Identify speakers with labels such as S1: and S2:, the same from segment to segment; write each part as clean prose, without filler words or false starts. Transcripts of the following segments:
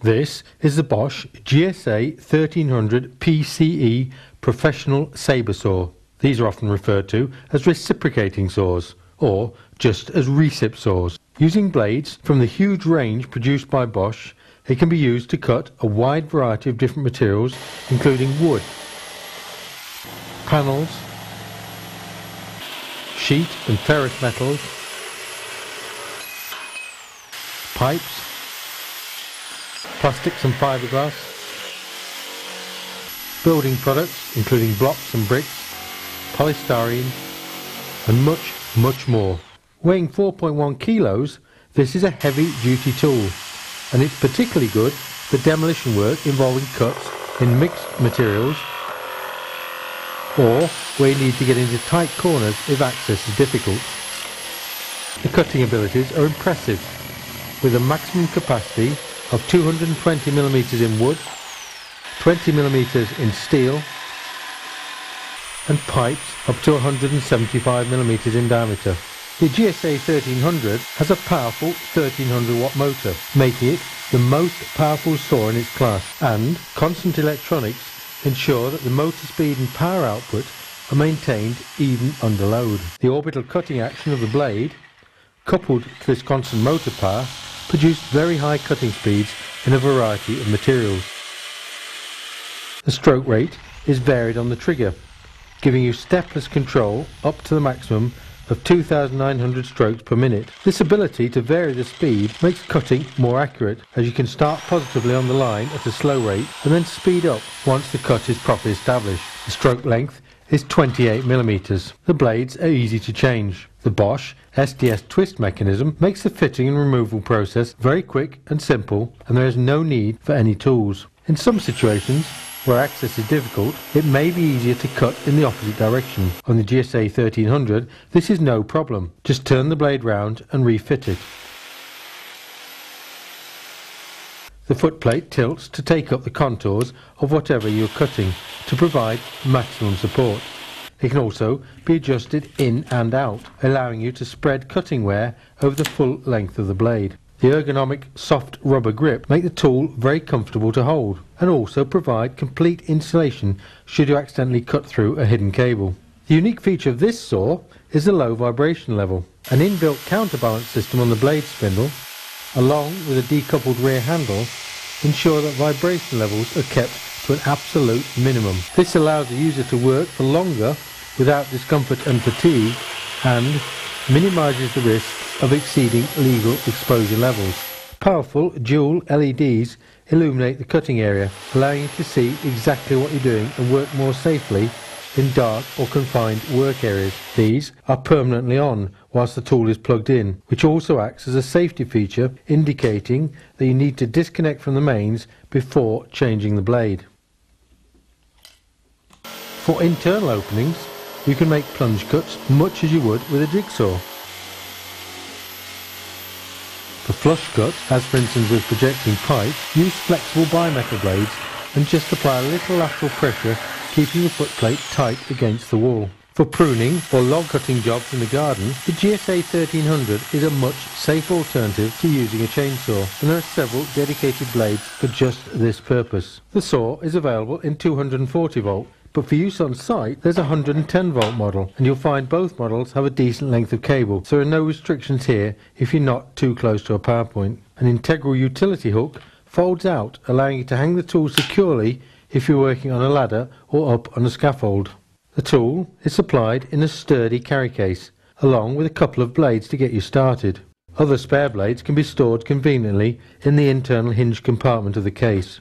S1: This is the Bosch GSA 1300 PCE Professional sabre saw. These are often referred to as reciprocating saws, or just as recip saws. Using blades from the huge range produced by Bosch, it can be used to cut a wide variety of different materials, including wood, panels, sheet and ferrous metals, pipes, plastics and fiberglass, building products including blocks and bricks, polystyrene and much more. Weighing 4.1 kilos, this is a heavy duty tool, and it's particularly good for demolition work involving cuts in mixed materials or where you need to get into tight corners if access is difficult. The cutting abilities are impressive, with a maximum capacity of 220mm in wood, 20mm in steel and pipes up to 175mm in diameter. The GSA 1300 has a powerful 1300 watt motor, making it the most powerful saw in its class, and constant electronics ensure that the motor speed and power output are maintained even under load. The orbital cutting action of the blade, coupled to this constant motor power, produce very high cutting speeds in a variety of materials. The stroke rate is varied on the trigger, giving you stepless control up to the maximum of 2,900 strokes per minute. This ability to vary the speed makes cutting more accurate, as you can start positively on the line at a slow rate and then speed up once the cut is properly established. The stroke length is 28mm. The blades are easy to change. The Bosch SDS twist mechanism makes the fitting and removal process very quick and simple, and there is no need for any tools. In some situations where access is difficult, it may be easier to cut in the opposite direction. On the GSA 1300, this is no problem. Just turn the blade round and refit it. The footplate tilts to take up the contours of whatever you're cutting to provide maximum support. It can also be adjusted in and out, allowing you to spread cutting wear over the full length of the blade. The ergonomic soft rubber grip make the tool very comfortable to hold, and also provide complete insulation should you accidentally cut through a hidden cable. The unique feature of this saw is the low vibration level. An inbuilt counterbalance system on the blade spindle, along with a decoupled rear handle, ensure that vibration levels are kept to an absolute minimum. This allows the user to work for longer without discomfort and fatigue, and minimises the risk of exceeding legal exposure levels. Powerful dual LEDs illuminate the cutting area, allowing you to see exactly what you're doing and work more safely in dark or confined work areas. These are permanently on whilst the tool is plugged in, which also acts as a safety feature, indicating that you need to disconnect from the mains before changing the blade. For internal openings, you can make plunge cuts much as you would with a jigsaw. For flush cuts, as for instance with projecting pipe, use flexible bimetal blades and just apply a little lateral pressure, keeping the footplate tight against the wall. For pruning or log cutting jobs in the garden, the GSA 1300 is a much safer alternative to using a chainsaw, and there are several dedicated blades for just this purpose. The saw is available in 240 volt, but for use on site there's a 110 volt model, and you'll find both models have a decent length of cable, so there are no restrictions here if you're not too close to a power point. An integral utility hook folds out, allowing you to hang the tool securely if you're working on a ladder or up on a scaffold. The tool is supplied in a sturdy carry case, along with a couple of blades to get you started. Other spare blades can be stored conveniently in the internal hinge compartment of the case.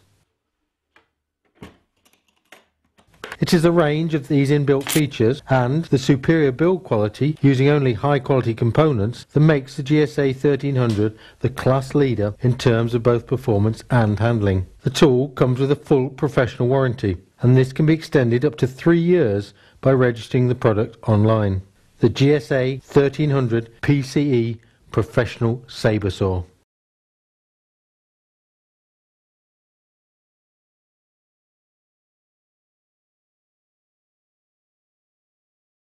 S1: It is the range of these inbuilt features and the superior build quality using only high quality components that makes the GSA 1300 the class leader in terms of both performance and handling. The tool comes with a full professional warranty, and this can be extended up to 3 years by registering the product online. The GSA 1300 PCE Professional Sabre Saw.